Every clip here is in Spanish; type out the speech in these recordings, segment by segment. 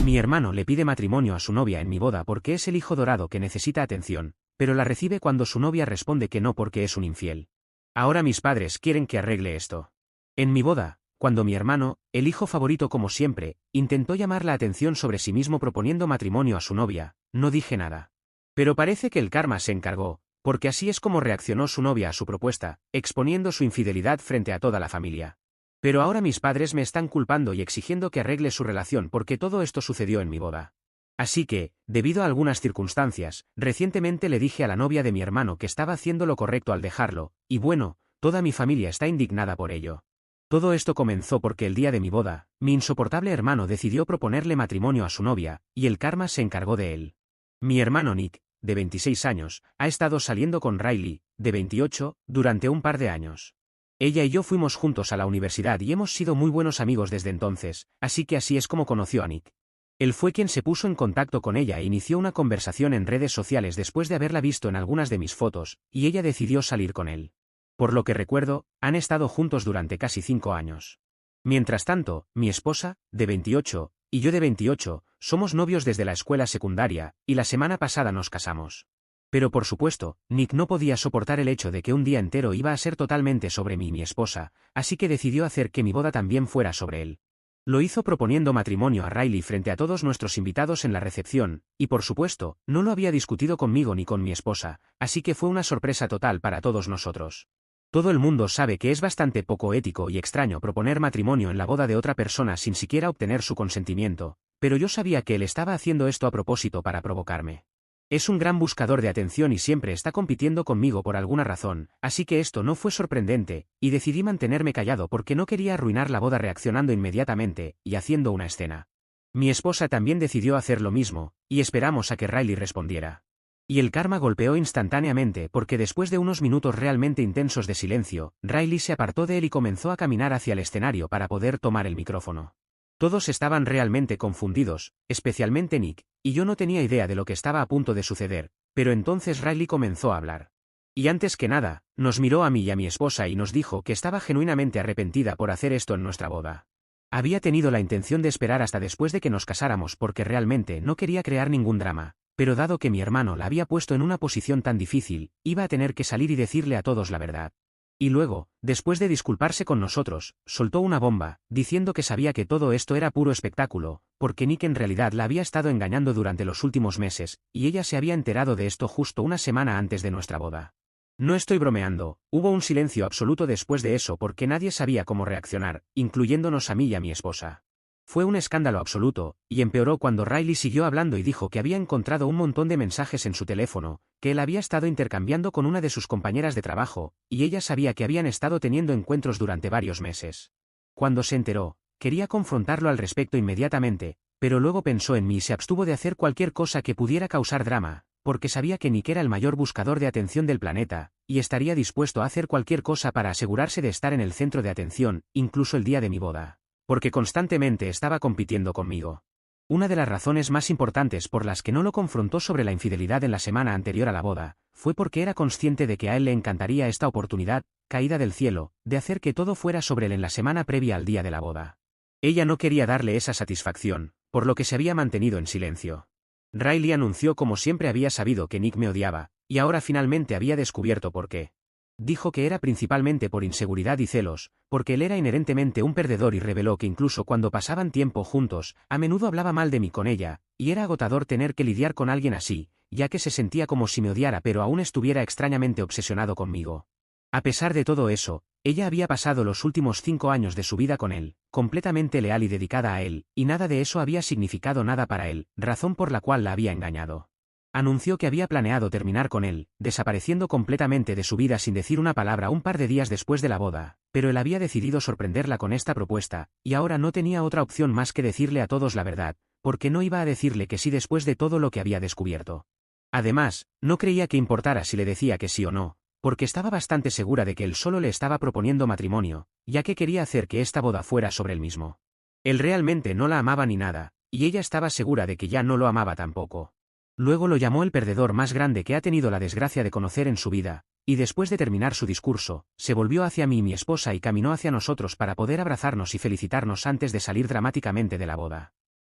Mi hermano le pide matrimonio a su novia en mi boda porque es el hijo dorado que necesita atención, pero la recibe cuando su novia responde que no porque es un infiel. Ahora mis padres quieren que arregle esto. En mi boda, cuando mi hermano, el hijo favorito como siempre, intentó llamar la atención sobre sí mismo proponiendo matrimonio a su novia, no dije nada. Pero parece que el karma se encargó, porque así es como reaccionó su novia a su propuesta, exponiendo su infidelidad frente a toda la familia. Pero ahora mis padres me están culpando y exigiendo que arregle su relación porque todo esto sucedió en mi boda. Así que, debido a algunas circunstancias, recientemente le dije a la novia de mi hermano que estaba haciendo lo correcto al dejarlo, y bueno, toda mi familia está indignada por ello. Todo esto comenzó porque el día de mi boda, mi insoportable hermano decidió proponerle matrimonio a su novia, y el karma se encargó de él. Mi hermano Nick, de 26 años, ha estado saliendo con Riley, de 28, durante un par de años. Ella y yo fuimos juntos a la universidad y hemos sido muy buenos amigos desde entonces, así que así es como conoció a Nick. Él fue quien se puso en contacto con ella e inició una conversación en redes sociales después de haberla visto en algunas de mis fotos, y ella decidió salir con él. Por lo que recuerdo, han estado juntos durante casi 5 años. Mientras tanto, mi esposa, de 28, y yo de 28, somos novios desde la escuela secundaria, y la semana pasada nos casamos. Pero por supuesto, Nick no podía soportar el hecho de que un día entero iba a ser totalmente sobre mí y mi esposa, así que decidió hacer que mi boda también fuera sobre él. Lo hizo proponiendo matrimonio a Riley frente a todos nuestros invitados en la recepción, y por supuesto, no lo había discutido conmigo ni con mi esposa, así que fue una sorpresa total para todos nosotros. Todo el mundo sabe que es bastante poco ético y extraño proponer matrimonio en la boda de otra persona sin siquiera obtener su consentimiento, pero yo sabía que él estaba haciendo esto a propósito para provocarme. Es un gran buscador de atención y siempre está compitiendo conmigo por alguna razón, así que esto no fue sorprendente, y decidí mantenerme callado porque no quería arruinar la boda reaccionando inmediatamente y haciendo una escena. Mi esposa también decidió hacer lo mismo, y esperamos a que Riley respondiera. Y el karma golpeó instantáneamente porque después de unos minutos realmente intensos de silencio, Riley se apartó de él y comenzó a caminar hacia el escenario para poder tomar el micrófono. Todos estaban realmente confundidos, especialmente Nick, y yo no tenía idea de lo que estaba a punto de suceder, pero entonces Riley comenzó a hablar. Y antes que nada, nos miró a mí y a mi esposa y nos dijo que estaba genuinamente arrepentida por hacer esto en nuestra boda. Había tenido la intención de esperar hasta después de que nos casáramos porque realmente no quería crear ningún drama, pero dado que mi hermano la había puesto en una posición tan difícil, iba a tener que salir y decirle a todos la verdad. Y luego, después de disculparse con nosotros, soltó una bomba, diciendo que sabía que todo esto era puro espectáculo, porque Nick en realidad la había estado engañando durante los últimos meses, y ella se había enterado de esto justo una semana antes de nuestra boda. No estoy bromeando, hubo un silencio absoluto después de eso porque nadie sabía cómo reaccionar, incluyéndonos a mí y a mi esposa. Fue un escándalo absoluto, y empeoró cuando Riley siguió hablando y dijo que había encontrado un montón de mensajes en su teléfono, que él había estado intercambiando con una de sus compañeras de trabajo, y ella sabía que habían estado teniendo encuentros durante varios meses. Cuando se enteró, quería confrontarlo al respecto inmediatamente, pero luego pensó en mí y se abstuvo de hacer cualquier cosa que pudiera causar drama, porque sabía que Nick era el mayor buscador de atención del planeta, y estaría dispuesto a hacer cualquier cosa para asegurarse de estar en el centro de atención, incluso el día de mi boda. Porque constantemente estaba compitiendo conmigo. Una de las razones más importantes por las que no lo confrontó sobre la infidelidad en la semana anterior a la boda, fue porque era consciente de que a él le encantaría esta oportunidad, caída del cielo, de hacer que todo fuera sobre él en la semana previa al día de la boda. Ella no quería darle esa satisfacción, por lo que se había mantenido en silencio. Riley anunció como siempre había sabido que Nick me odiaba, y ahora finalmente había descubierto por qué. Dijo que era principalmente por inseguridad y celos, porque él era inherentemente un perdedor y reveló que incluso cuando pasaban tiempo juntos, a menudo hablaba mal de mí con ella, y era agotador tener que lidiar con alguien así, ya que se sentía como si me odiara pero aún estuviera extrañamente obsesionado conmigo. A pesar de todo eso, ella había pasado los últimos 5 años de su vida con él, completamente leal y dedicada a él, y nada de eso había significado nada para él, razón por la cual la había engañado. Anunció que había planeado terminar con él, desapareciendo completamente de su vida sin decir una palabra un par de días después de la boda, pero él había decidido sorprenderla con esta propuesta, y ahora no tenía otra opción más que decirle a todos la verdad, porque no iba a decirle que sí después de todo lo que había descubierto. Además, no creía que importara si le decía que sí o no, porque estaba bastante segura de que él solo le estaba proponiendo matrimonio, ya que quería hacer que esta boda fuera sobre él mismo. Él realmente no la amaba ni nada, y ella estaba segura de que ya no lo amaba tampoco. Luego lo llamó el perdedor más grande que ha tenido la desgracia de conocer en su vida, y después de terminar su discurso, se volvió hacia mí y mi esposa y caminó hacia nosotros para poder abrazarnos y felicitarnos antes de salir dramáticamente de la boda.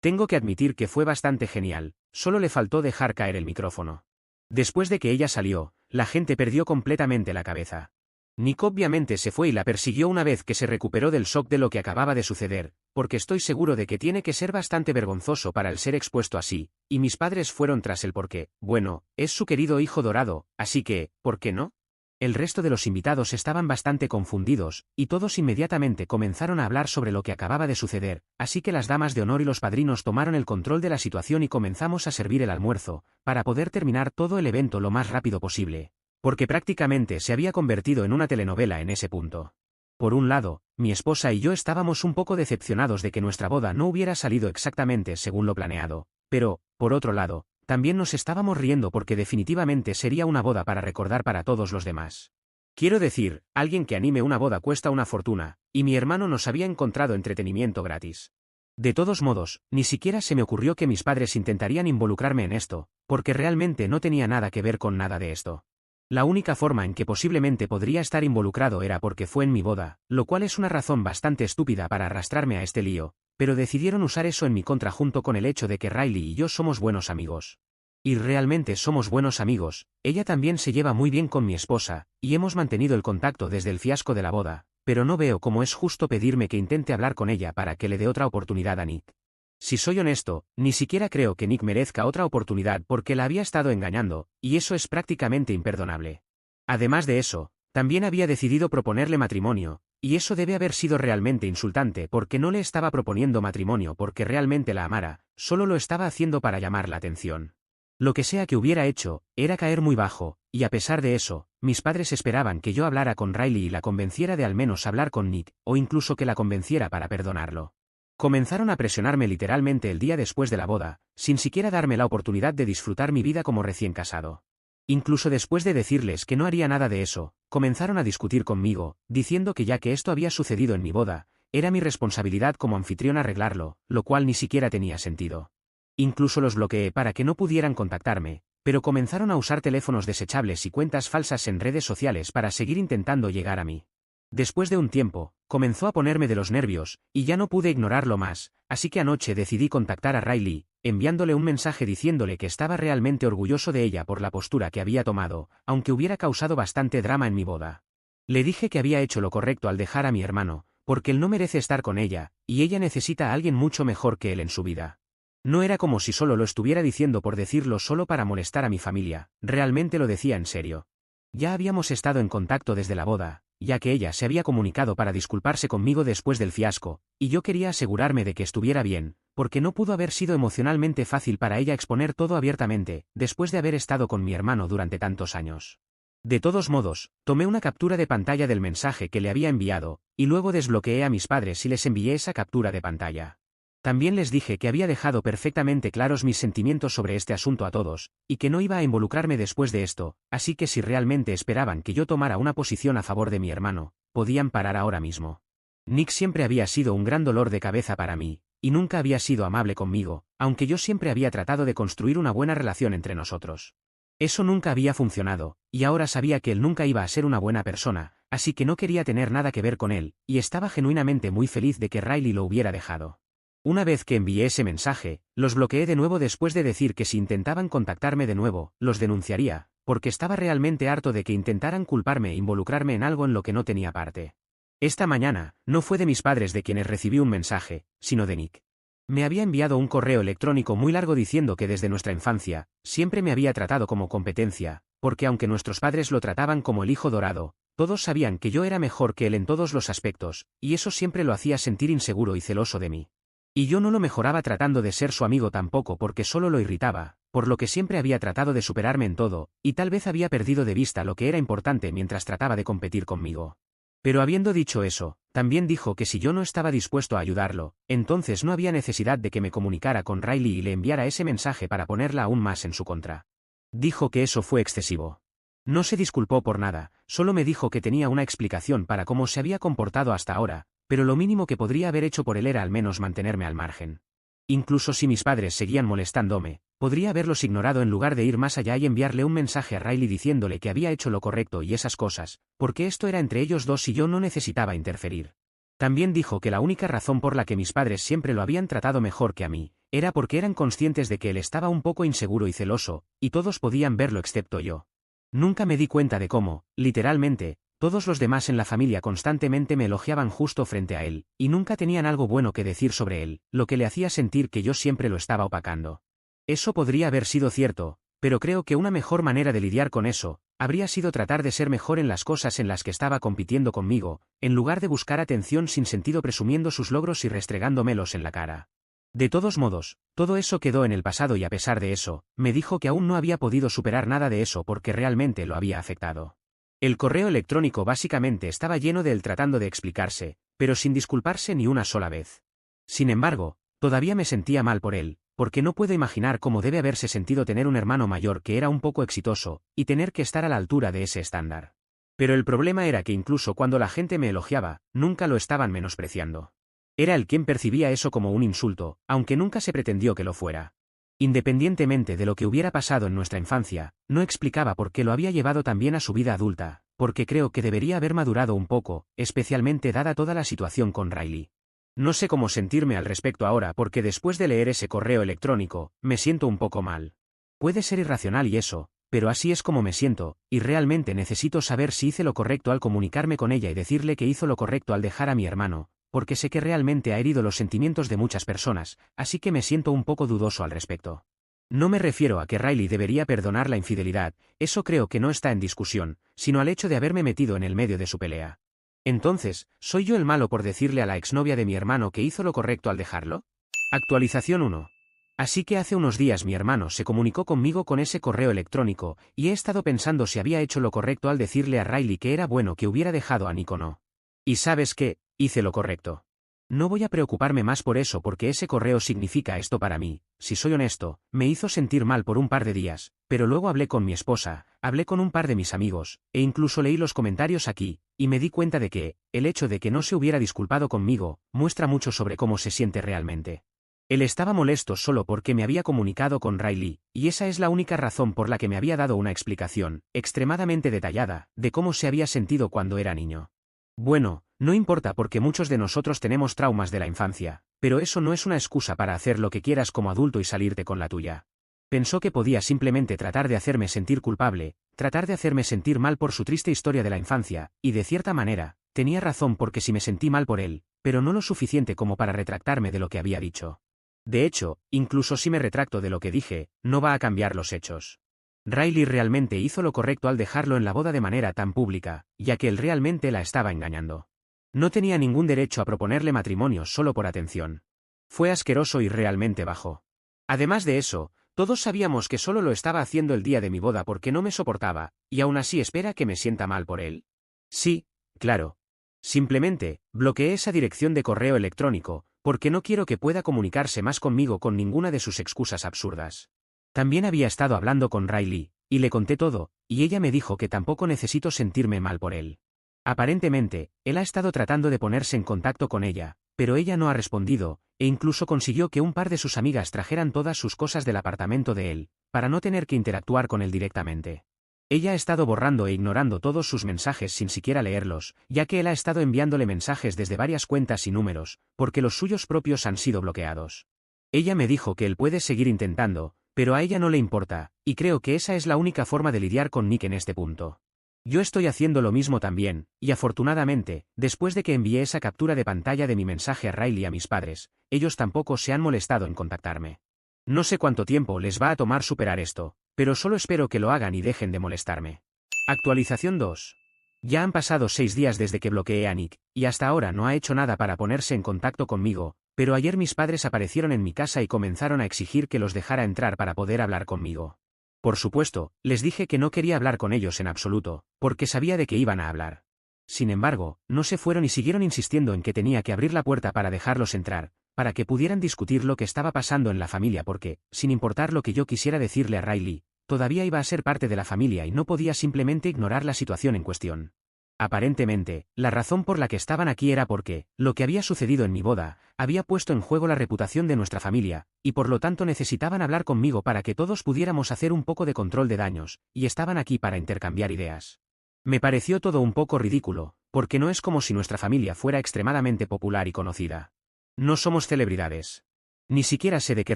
Tengo que admitir que fue bastante genial, solo le faltó dejar caer el micrófono. Después de que ella salió, la gente perdió completamente la cabeza. Nick obviamente se fue y la persiguió una vez que se recuperó del shock de lo que acababa de suceder, porque estoy seguro de que tiene que ser bastante vergonzoso para el ser expuesto así, y mis padres fueron tras él porque, bueno, es su querido hijo dorado, así que, ¿por qué no? El resto de los invitados estaban bastante confundidos, y todos inmediatamente comenzaron a hablar sobre lo que acababa de suceder, así que las damas de honor y los padrinos tomaron el control de la situación y comenzamos a servir el almuerzo, para poder terminar todo el evento lo más rápido posible, porque prácticamente se había convertido en una telenovela en ese punto. Por un lado, mi esposa y yo estábamos un poco decepcionados de que nuestra boda no hubiera salido exactamente según lo planeado, pero, por otro lado, también nos estábamos riendo porque definitivamente sería una boda para recordar para todos los demás. Quiero decir, alguien que anime una boda cuesta una fortuna, y mi hermano nos había encontrado entretenimiento gratis. De todos modos, ni siquiera se me ocurrió que mis padres intentarían involucrarme en esto, porque realmente no tenía nada que ver con nada de esto. La única forma en que posiblemente podría estar involucrado era porque fue en mi boda, lo cual es una razón bastante estúpida para arrastrarme a este lío, pero decidieron usar eso en mi contra junto con el hecho de que Riley y yo somos buenos amigos. Y realmente somos buenos amigos, ella también se lleva muy bien con mi esposa, y hemos mantenido el contacto desde el fiasco de la boda, pero no veo cómo es justo pedirme que intente hablar con ella para que le dé otra oportunidad a Nick. Si soy honesto, ni siquiera creo que Nick merezca otra oportunidad porque la había estado engañando, y eso es prácticamente imperdonable. Además de eso, también había decidido proponerle matrimonio, y eso debe haber sido realmente insultante porque no le estaba proponiendo matrimonio porque realmente la amara, solo lo estaba haciendo para llamar la atención. Lo que sea que hubiera hecho, era caer muy bajo, y a pesar de eso, mis padres esperaban que yo hablara con Riley y la convenciera de al menos hablar con Nick, o incluso que la convenciera para perdonarlo. Comenzaron a presionarme literalmente el día después de la boda, sin siquiera darme la oportunidad de disfrutar mi vida como recién casado. Incluso después de decirles que no haría nada de eso, comenzaron a discutir conmigo, diciendo que ya que esto había sucedido en mi boda, era mi responsabilidad como anfitrión arreglarlo, lo cual ni siquiera tenía sentido. Incluso los bloqueé para que no pudieran contactarme, pero comenzaron a usar teléfonos desechables y cuentas falsas en redes sociales para seguir intentando llegar a mí. Después de un tiempo, comenzó a ponerme de los nervios, y ya no pude ignorarlo más, así que anoche decidí contactar a Riley, enviándole un mensaje diciéndole que estaba realmente orgulloso de ella por la postura que había tomado, aunque hubiera causado bastante drama en mi boda. Le dije que había hecho lo correcto al dejar a mi hermano, porque él no merece estar con ella, y ella necesita a alguien mucho mejor que él en su vida. No era como si solo lo estuviera diciendo por decirlo solo para molestar a mi familia, realmente lo decía en serio. Ya habíamos estado en contacto desde la boda, ya que ella se había comunicado para disculparse conmigo después del fiasco, y yo quería asegurarme de que estuviera bien, porque no pudo haber sido emocionalmente fácil para ella exponer todo abiertamente, después de haber estado con mi hermano durante tantos años. De todos modos, tomé una captura de pantalla del mensaje que le había enviado, y luego desbloqueé a mis padres y les envié esa captura de pantalla. También les dije que había dejado perfectamente claros mis sentimientos sobre este asunto a todos, y que no iba a involucrarme después de esto, así que si realmente esperaban que yo tomara una posición a favor de mi hermano, podían parar ahora mismo. Nick siempre había sido un gran dolor de cabeza para mí, y nunca había sido amable conmigo, aunque yo siempre había tratado de construir una buena relación entre nosotros. Eso nunca había funcionado, y ahora sabía que él nunca iba a ser una buena persona, así que no quería tener nada que ver con él, y estaba genuinamente muy feliz de que Riley lo hubiera dejado. Una vez que envié ese mensaje, los bloqueé de nuevo después de decir que si intentaban contactarme de nuevo, los denunciaría, porque estaba realmente harto de que intentaran culparme e involucrarme en algo en lo que no tenía parte. Esta mañana, no fue de mis padres de quienes recibí un mensaje, sino de Nick. Me había enviado un correo electrónico muy largo diciendo que desde nuestra infancia, siempre me había tratado como competencia, porque aunque nuestros padres lo trataban como el hijo dorado, todos sabían que yo era mejor que él en todos los aspectos, y eso siempre lo hacía sentir inseguro y celoso de mí. Y yo no lo mejoraba tratando de ser su amigo tampoco porque solo lo irritaba, por lo que siempre había tratado de superarme en todo, y tal vez había perdido de vista lo que era importante mientras trataba de competir conmigo. Pero habiendo dicho eso, también dijo que si yo no estaba dispuesto a ayudarlo, entonces no había necesidad de que me comunicara con Riley y le enviara ese mensaje para ponerla aún más en su contra. Dijo que eso fue excesivo. No se disculpó por nada, solo me dijo que tenía una explicación para cómo se había comportado hasta ahora, pero lo mínimo que podría haber hecho por él era al menos mantenerme al margen. Incluso si mis padres seguían molestándome, podría haberlos ignorado en lugar de ir más allá y enviarle un mensaje a Riley diciéndole que había hecho lo correcto y esas cosas, porque esto era entre ellos dos y yo no necesitaba interferir. También dijo que la única razón por la que mis padres siempre lo habían tratado mejor que a mí, era porque eran conscientes de que él estaba un poco inseguro y celoso, y todos podían verlo excepto yo. Nunca me di cuenta de cómo, literalmente, todos los demás en la familia constantemente me elogiaban justo frente a él, y nunca tenían algo bueno que decir sobre él, lo que le hacía sentir que yo siempre lo estaba opacando. Eso podría haber sido cierto, pero creo que una mejor manera de lidiar con eso, habría sido tratar de ser mejor en las cosas en las que estaba compitiendo conmigo, en lugar de buscar atención sin sentido presumiendo sus logros y restregándomelos en la cara. De todos modos, todo eso quedó en el pasado y a pesar de eso, me dijo que aún no había podido superar nada de eso porque realmente lo había afectado. El correo electrónico básicamente estaba lleno de él tratando de explicarse, pero sin disculparse ni una sola vez. Sin embargo, todavía me sentía mal por él, porque no puedo imaginar cómo debe haberse sentido tener un hermano mayor que era un poco exitoso, y tener que estar a la altura de ese estándar. Pero el problema era que incluso cuando la gente me elogiaba, nunca lo estaban menospreciando. Era él quien percibía eso como un insulto, aunque nunca se pretendió que lo fuera. Independientemente de lo que hubiera pasado en nuestra infancia, no explicaba por qué lo había llevado también a su vida adulta, porque creo que debería haber madurado un poco, especialmente dada toda la situación con Riley. No sé cómo sentirme al respecto ahora porque después de leer ese correo electrónico, me siento un poco mal. Puede ser irracional y eso, pero así es como me siento, y realmente necesito saber si hice lo correcto al comunicarme con ella y decirle que hizo lo correcto al dejar a mi hermano, porque sé que realmente ha herido los sentimientos de muchas personas, así que me siento un poco dudoso al respecto. No me refiero a que Riley debería perdonar la infidelidad, eso creo que no está en discusión, sino al hecho de haberme metido en el medio de su pelea. Entonces, ¿soy yo el malo por decirle a la exnovia de mi hermano que hizo lo correcto al dejarlo? Actualización 1. Así que hace unos días mi hermano se comunicó conmigo con ese correo electrónico, y he estado pensando si había hecho lo correcto al decirle a Riley que era bueno que hubiera dejado a Nick o no. Y ¿sabes qué? Hice lo correcto. No voy a preocuparme más por eso porque ese correo significa esto para mí, si soy honesto, me hizo sentir mal por un par de días, pero luego hablé con mi esposa, hablé con un par de mis amigos, e incluso leí los comentarios aquí, y me di cuenta de que, el hecho de que no se hubiera disculpado conmigo, muestra mucho sobre cómo se siente realmente. Él estaba molesto solo porque me había comunicado con Riley, y esa es la única razón por la que me había dado una explicación, extremadamente detallada, de cómo se había sentido cuando era niño. Bueno, no importa porque muchos de nosotros tenemos traumas de la infancia, pero eso no es una excusa para hacer lo que quieras como adulto y salirte con la tuya. Pensó que podía simplemente tratar de hacerme sentir culpable, tratar de hacerme sentir mal por su triste historia de la infancia, y de cierta manera, tenía razón porque sí me sentí mal por él, pero no lo suficiente como para retractarme de lo que había dicho. De hecho, incluso si me retracto de lo que dije, no va a cambiar los hechos. Riley realmente hizo lo correcto al dejarlo en la boda de manera tan pública, ya que él realmente la estaba engañando. No tenía ningún derecho a proponerle matrimonio solo por atención. Fue asqueroso y realmente bajo. Además de eso, todos sabíamos que solo lo estaba haciendo el día de mi boda porque no me soportaba, y aún así espera que me sienta mal por él. Sí, claro. Simplemente, bloqueé esa dirección de correo electrónico, porque no quiero que pueda comunicarse más conmigo con ninguna de sus excusas absurdas. También había estado hablando con Riley, y le conté todo, y ella me dijo que tampoco necesito sentirme mal por él. Aparentemente, él ha estado tratando de ponerse en contacto con ella, pero ella no ha respondido, e incluso consiguió que un par de sus amigas trajeran todas sus cosas del apartamento de él, para no tener que interactuar con él directamente. Ella ha estado borrando e ignorando todos sus mensajes sin siquiera leerlos, ya que él ha estado enviándole mensajes desde varias cuentas y números, porque los suyos propios han sido bloqueados. Ella me dijo que él puede seguir intentando, pero a ella no le importa, y creo que esa es la única forma de lidiar con Nick en este punto. Yo estoy haciendo lo mismo también, y afortunadamente, después de que envié esa captura de pantalla de mi mensaje a Riley y a mis padres, ellos tampoco se han molestado en contactarme. No sé cuánto tiempo les va a tomar superar esto, pero solo espero que lo hagan y dejen de molestarme. Actualización 2. Ya han pasado 6 días desde que bloqueé a Nick, y hasta ahora no ha hecho nada para ponerse en contacto conmigo, pero ayer mis padres aparecieron en mi casa y comenzaron a exigir que los dejara entrar para poder hablar conmigo. Por supuesto, les dije que no quería hablar con ellos en absoluto, porque sabía de qué iban a hablar. Sin embargo, no se fueron y siguieron insistiendo en que tenía que abrir la puerta para dejarlos entrar, para que pudieran discutir lo que estaba pasando en la familia porque, sin importar lo que yo quisiera decirle a Riley, todavía iba a ser parte de la familia y no podía simplemente ignorar la situación en cuestión. Aparentemente, la razón por la que estaban aquí era porque, lo que había sucedido en mi boda, había puesto en juego la reputación de nuestra familia, y por lo tanto necesitaban hablar conmigo para que todos pudiéramos hacer un poco de control de daños, y estaban aquí para intercambiar ideas. Me pareció todo un poco ridículo, porque no es como si nuestra familia fuera extremadamente popular y conocida. No somos celebridades. Ni siquiera sé de qué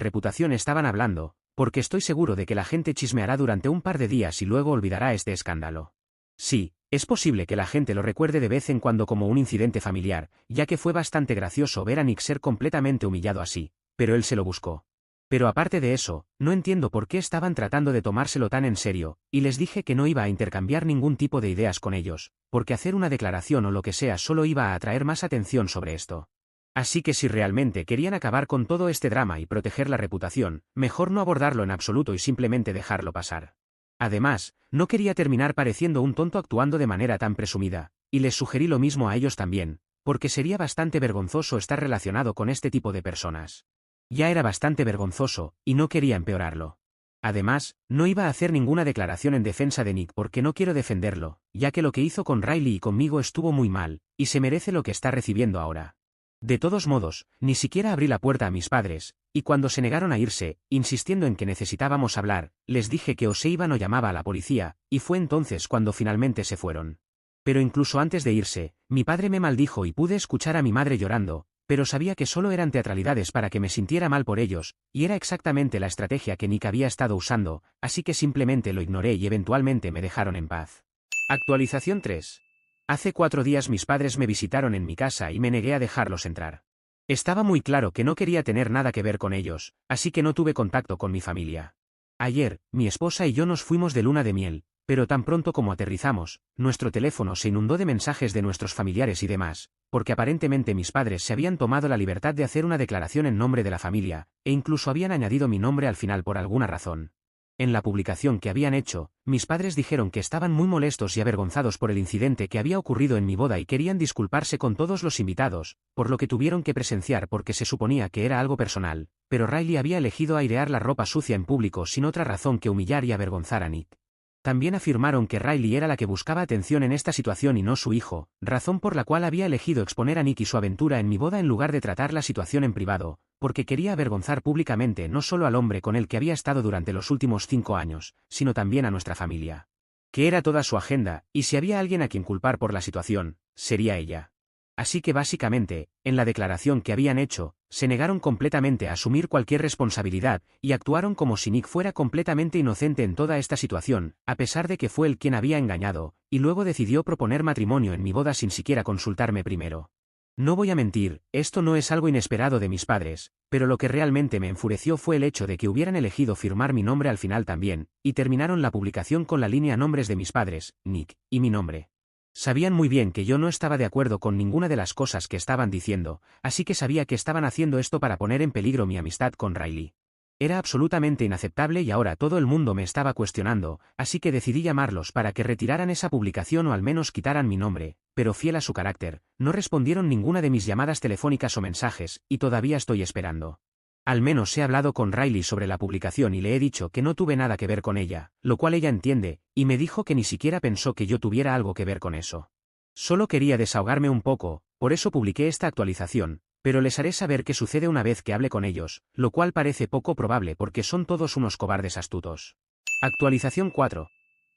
reputación estaban hablando, porque estoy seguro de que la gente chismeará durante un par de días y luego olvidará este escándalo. Sí, es posible que la gente lo recuerde de vez en cuando como un incidente familiar, ya que fue bastante gracioso ver a Nick ser completamente humillado así, pero él se lo buscó. Pero aparte de eso, no entiendo por qué estaban tratando de tomárselo tan en serio, y les dije que no iba a intercambiar ningún tipo de ideas con ellos, porque hacer una declaración o lo que sea solo iba a atraer más atención sobre esto. Así que si realmente querían acabar con todo este drama y proteger la reputación, mejor no abordarlo en absoluto y simplemente dejarlo pasar. Además, no quería terminar pareciendo un tonto actuando de manera tan presumida, y les sugerí lo mismo a ellos también, porque sería bastante vergonzoso estar relacionado con este tipo de personas. Ya era bastante vergonzoso, y no quería empeorarlo. Además, no iba a hacer ninguna declaración en defensa de Nick porque no quiero defenderlo, ya que lo que hizo con Riley y conmigo estuvo muy mal, y se merece lo que está recibiendo ahora. De todos modos, ni siquiera abrí la puerta a mis padres, y cuando se negaron a irse, insistiendo en que necesitábamos hablar, les dije que o se iban o llamaba a la policía, y fue entonces cuando finalmente se fueron. Pero incluso antes de irse, mi padre me maldijo y pude escuchar a mi madre llorando, pero sabía que solo eran teatralidades para que me sintiera mal por ellos, y era exactamente la estrategia que Nick había estado usando, así que simplemente lo ignoré y eventualmente me dejaron en paz. Actualización 3. Hace 4 días mis padres me visitaron en mi casa y me negué a dejarlos entrar. Estaba muy claro que no quería tener nada que ver con ellos, así que no tuve contacto con mi familia. Ayer, mi esposa y yo nos fuimos de luna de miel, pero tan pronto como aterrizamos, nuestro teléfono se inundó de mensajes de nuestros familiares y demás, porque aparentemente mis padres se habían tomado la libertad de hacer una declaración en nombre de la familia, e incluso habían añadido mi nombre al final por alguna razón. En la publicación que habían hecho, mis padres dijeron que estaban muy molestos y avergonzados por el incidente que había ocurrido en mi boda y querían disculparse con todos los invitados, por lo que tuvieron que presenciar porque se suponía que era algo personal, pero Riley había elegido airear la ropa sucia en público sin otra razón que humillar y avergonzar a Nick. También afirmaron que Riley era la que buscaba atención en esta situación y no su hijo, razón por la cual había elegido exponer a Nick y su aventura en mi boda en lugar de tratar la situación en privado, porque quería avergonzar públicamente no solo al hombre con el que había estado durante los últimos 5 años, sino también a nuestra familia. Que era toda su agenda, y si había alguien a quien culpar por la situación, sería ella. Así que básicamente, en la declaración que habían hecho, se negaron completamente a asumir cualquier responsabilidad, y actuaron como si Nick fuera completamente inocente en toda esta situación, a pesar de que fue él quien había engañado, y luego decidió proponer matrimonio en mi boda sin siquiera consultarme primero. No voy a mentir, esto no es algo inesperado de mis padres, pero lo que realmente me enfureció fue el hecho de que hubieran elegido firmar mi nombre al final también, y terminaron la publicación con la línea nombres de mis padres, Nick, y mi nombre. Sabían muy bien que yo no estaba de acuerdo con ninguna de las cosas que estaban diciendo, así que sabía que estaban haciendo esto para poner en peligro mi amistad con Riley. Era absolutamente inaceptable y ahora todo el mundo me estaba cuestionando, así que decidí llamarlos para que retiraran esa publicación o al menos quitaran mi nombre, pero fiel a su carácter, no respondieron ninguna de mis llamadas telefónicas o mensajes, y todavía estoy esperando. Al menos he hablado con Riley sobre la publicación y le he dicho que no tuve nada que ver con ella, lo cual ella entiende, y me dijo que ni siquiera pensó que yo tuviera algo que ver con eso. Solo quería desahogarme un poco, por eso publiqué esta actualización, pero les haré saber qué sucede una vez que hable con ellos, lo cual parece poco probable porque son todos unos cobardes astutos. Actualización 4.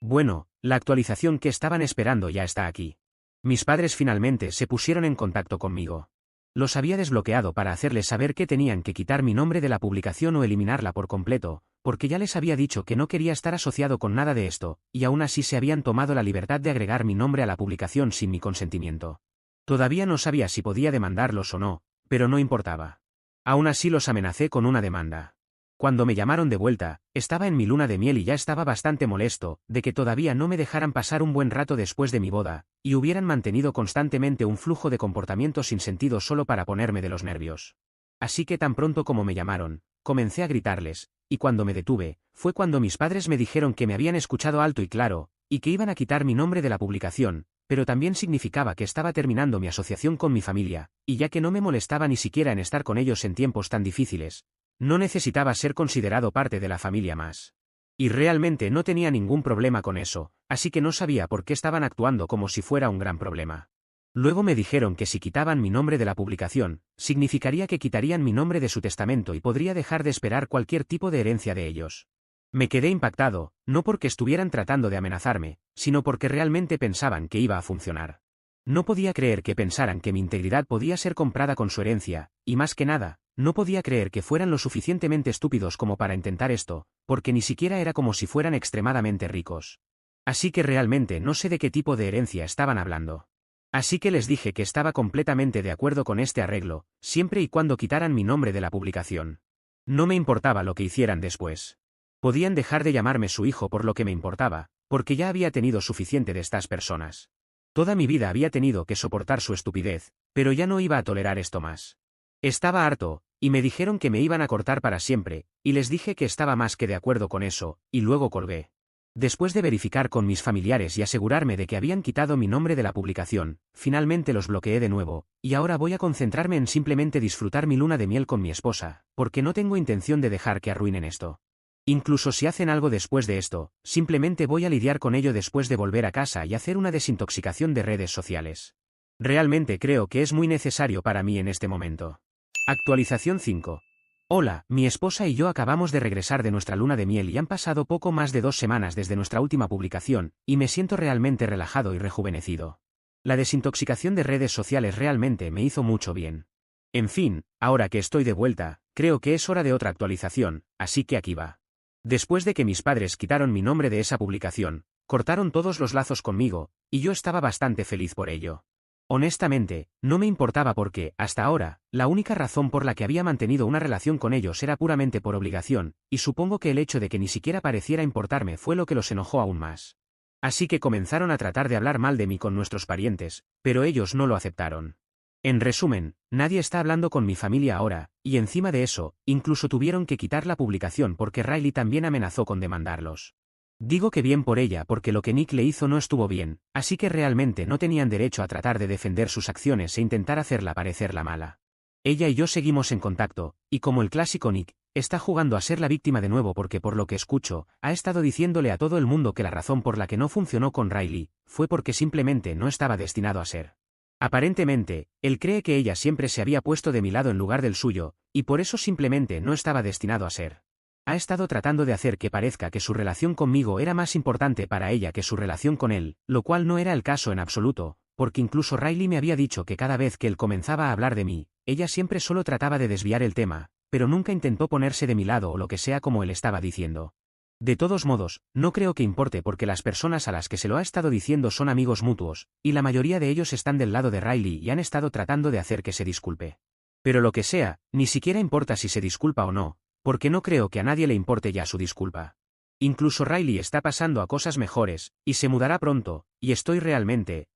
Bueno, la actualización que estaban esperando ya está aquí. Mis padres finalmente se pusieron en contacto conmigo. Los había desbloqueado para hacerles saber que tenían que quitar mi nombre de la publicación o eliminarla por completo, porque ya les había dicho que no quería estar asociado con nada de esto, y aún así se habían tomado la libertad de agregar mi nombre a la publicación sin mi consentimiento. Todavía no sabía si podía demandarlos o no, pero no importaba. Aún así los amenacé con una demanda. Cuando me llamaron de vuelta, estaba en mi luna de miel y ya estaba bastante molesto de que todavía no me dejaran pasar un buen rato después de mi boda, y hubieran mantenido constantemente un flujo de comportamiento sin sentido solo para ponerme de los nervios. Así que tan pronto como me llamaron, comencé a gritarles, y cuando me detuve, fue cuando mis padres me dijeron que me habían escuchado alto y claro, y que iban a quitar mi nombre de la publicación, pero también significaba que estaba terminando mi asociación con mi familia, y ya que no me molestaba ni siquiera en estar con ellos en tiempos tan difíciles, no necesitaba ser considerado parte de la familia más. Y realmente no tenía ningún problema con eso, así que no sabía por qué estaban actuando como si fuera un gran problema. Luego me dijeron que si quitaban mi nombre de la publicación, significaría que quitarían mi nombre de su testamento y podría dejar de esperar cualquier tipo de herencia de ellos. Me quedé impactado, no porque estuvieran tratando de amenazarme, sino porque realmente pensaban que iba a funcionar. No podía creer que pensaran que mi integridad podía ser comprada con su herencia, y más que nada, no podía creer que fueran lo suficientemente estúpidos como para intentar esto, porque ni siquiera era como si fueran extremadamente ricos. Así que realmente no sé de qué tipo de herencia estaban hablando. Así que les dije que estaba completamente de acuerdo con este arreglo, siempre y cuando quitaran mi nombre de la publicación. No me importaba lo que hicieran después. Podían dejar de llamarme su hijo por lo que me importaba, porque ya había tenido suficiente de estas personas. Toda mi vida había tenido que soportar su estupidez, pero ya no iba a tolerar esto más. Estaba harto, y me dijeron que me iban a cortar para siempre, y les dije que estaba más que de acuerdo con eso, y luego colgué. Después de verificar con mis familiares y asegurarme de que habían quitado mi nombre de la publicación, finalmente los bloqueé de nuevo, y ahora voy a concentrarme en simplemente disfrutar mi luna de miel con mi esposa, porque no tengo intención de dejar que arruinen esto. Incluso si hacen algo después de esto, simplemente voy a lidiar con ello después de volver a casa y hacer una desintoxicación de redes sociales. Realmente creo que es muy necesario para mí en este momento. Actualización 5. Hola, mi esposa y yo acabamos de regresar de nuestra luna de miel y han pasado poco más de 2 semanas desde nuestra última publicación, y me siento realmente relajado y rejuvenecido. La desintoxicación de redes sociales realmente me hizo mucho bien. En fin, ahora que estoy de vuelta, creo que es hora de otra actualización, así que aquí va. Después de que mis padres quitaron mi nombre de esa publicación, cortaron todos los lazos conmigo, y yo estaba bastante feliz por ello. Honestamente, no me importaba porque, hasta ahora, la única razón por la que había mantenido una relación con ellos era puramente por obligación, y supongo que el hecho de que ni siquiera pareciera importarme fue lo que los enojó aún más. Así que comenzaron a tratar de hablar mal de mí con nuestros parientes, pero ellos no lo aceptaron. En resumen, nadie está hablando con mi familia ahora, y encima de eso, incluso tuvieron que quitar la publicación porque Riley también amenazó con demandarlos. Digo que bien por ella porque lo que Nick le hizo no estuvo bien, así que realmente no tenían derecho a tratar de defender sus acciones e intentar hacerla parecer la mala. Ella y yo seguimos en contacto, y como el clásico Nick, está jugando a ser la víctima de nuevo porque por lo que escucho, ha estado diciéndole a todo el mundo que la razón por la que no funcionó con Riley, fue porque simplemente no estaba destinado a ser. Aparentemente, él cree que ella siempre se había puesto de mi lado en lugar del suyo, y por eso simplemente no estaba destinado a ser. Ha estado tratando de hacer que parezca que su relación conmigo era más importante para ella que su relación con él, lo cual no era el caso en absoluto, porque incluso Riley me había dicho que cada vez que él comenzaba a hablar de mí, ella siempre solo trataba de desviar el tema, pero nunca intentó ponerse de mi lado o lo que sea como él estaba diciendo. De todos modos, no creo que importe porque las personas a las que se lo ha estado diciendo son amigos mutuos, y la mayoría de ellos están del lado de Riley y han estado tratando de hacer que se disculpe. Pero lo que sea, ni siquiera importa si se disculpa o no, porque no creo que a nadie le importe ya su disculpa. Incluso Riley está pasando a cosas mejores, y se mudará pronto, y estoy realmente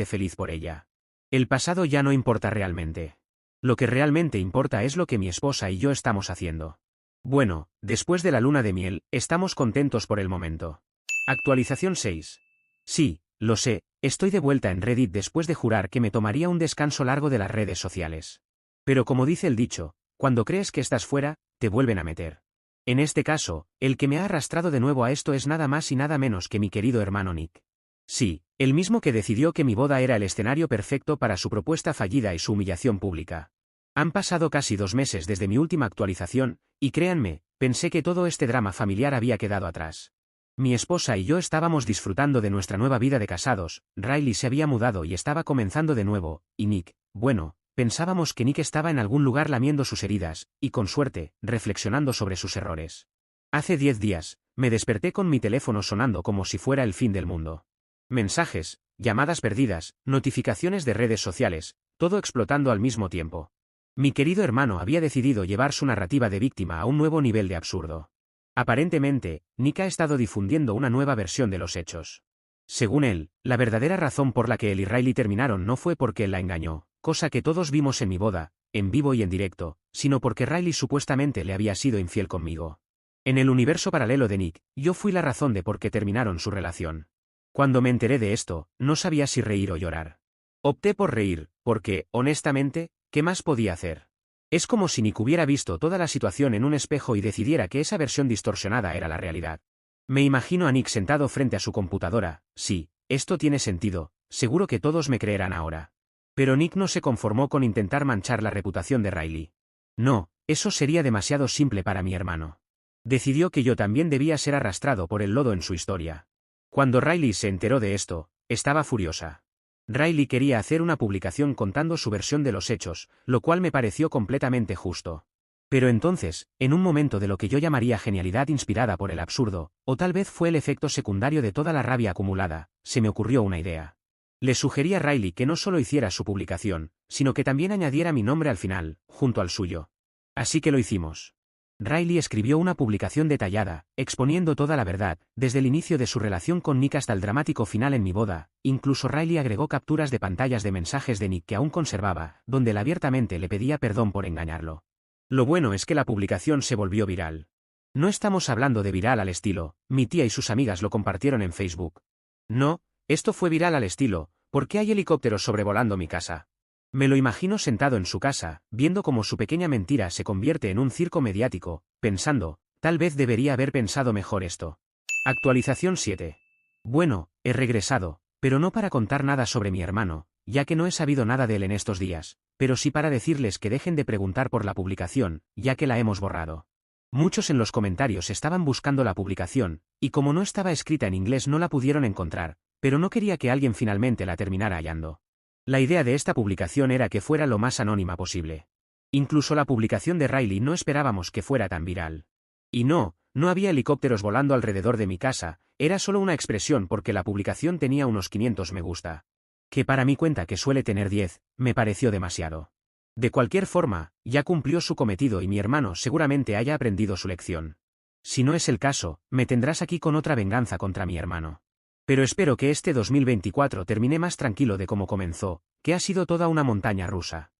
feliz por ella. El pasado ya no importa realmente. Lo que realmente importa es lo que mi esposa y yo estamos haciendo. Bueno, después de la luna de miel, estamos contentos por el momento. Actualización 6. Sí, lo sé, estoy de vuelta en Reddit después de jurar que me tomaría un descanso largo de las redes sociales. Pero como dice el dicho, cuando crees que estás fuera, te vuelven a meter. En este caso, el que me ha arrastrado de nuevo a esto es nada más y nada menos que mi querido hermano Nick. Sí, el mismo que decidió que mi boda era el escenario perfecto para su propuesta fallida y su humillación pública. Han pasado casi 2 meses desde mi última actualización, y créanme, pensé que todo este drama familiar había quedado atrás. Mi esposa y yo estábamos disfrutando de nuestra nueva vida de casados, Riley se había mudado y estaba comenzando de nuevo, y Nick, bueno, pensábamos que Nick estaba en algún lugar lamiendo sus heridas, y con suerte, reflexionando sobre sus errores. Hace 10 días, me desperté con mi teléfono sonando como si fuera el fin del mundo. Mensajes, llamadas perdidas, notificaciones de redes sociales, todo explotando al mismo tiempo. Mi querido hermano había decidido llevar su narrativa de víctima a un nuevo nivel de absurdo. Aparentemente, Nick ha estado difundiendo una nueva versión de los hechos. Según él, la verdadera razón por la que él y Riley terminaron no fue porque él la engañó, cosa que todos vimos en mi boda, en vivo y en directo, sino porque Riley supuestamente le había sido infiel conmigo. En el universo paralelo de Nick, yo fui la razón de por qué terminaron su relación. Cuando me enteré de esto, no sabía si reír o llorar. Opté por reír, porque, honestamente, ¿qué más podía hacer? Es como si Nick hubiera visto toda la situación en un espejo y decidiera que esa versión distorsionada era la realidad. Me imagino a Nick sentado frente a su computadora, sí, esto tiene sentido, seguro que todos me creerán ahora. Pero Nick no se conformó con intentar manchar la reputación de Riley. No, eso sería demasiado simple para mi hermano. Decidió que yo también debía ser arrastrado por el lodo en su historia. Cuando Riley se enteró de esto, estaba furiosa. Riley quería hacer una publicación contando su versión de los hechos, lo cual me pareció completamente justo. Pero entonces, en un momento de lo que yo llamaría genialidad inspirada por el absurdo, o tal vez fue el efecto secundario de toda la rabia acumulada, se me ocurrió una idea. Le sugerí a Riley que no solo hiciera su publicación, sino que también añadiera mi nombre al final, junto al suyo. Así que lo hicimos. Riley escribió una publicación detallada, exponiendo toda la verdad, desde el inicio de su relación con Nick hasta el dramático final en mi boda. Incluso Riley agregó capturas de pantallas de mensajes de Nick que aún conservaba, donde él abiertamente le pedía perdón por engañarlo. Lo bueno es que la publicación se volvió viral. No estamos hablando de viral al estilo, mi tía y sus amigas lo compartieron en Facebook. No, esto fue viral al estilo, ¿por qué hay helicópteros sobrevolando mi casa? Me lo imagino sentado en su casa, viendo cómo su pequeña mentira se convierte en un circo mediático, pensando, tal vez debería haber pensado mejor esto. Actualización 7. Bueno, he regresado, pero no para contar nada sobre mi hermano, ya que no he sabido nada de él en estos días, pero sí para decirles que dejen de preguntar por la publicación, ya que la hemos borrado. Muchos en los comentarios estaban buscando la publicación, y como no estaba escrita en inglés no la pudieron encontrar, pero no quería que alguien finalmente la terminara hallando. La idea de esta publicación era que fuera lo más anónima posible. Incluso la publicación de Riley no esperábamos que fuera tan viral. Y no había helicópteros volando alrededor de mi casa, era solo una expresión porque la publicación tenía unos 500 me gusta. Que para mi cuenta que suele tener 10, me pareció demasiado. De cualquier forma, ya cumplió su cometido y mi hermano seguramente haya aprendido su lección. Si no es el caso, me tendrás aquí con otra venganza contra mi hermano. Pero espero que este 2024 termine más tranquilo de cómo comenzó, que ha sido toda una montaña rusa.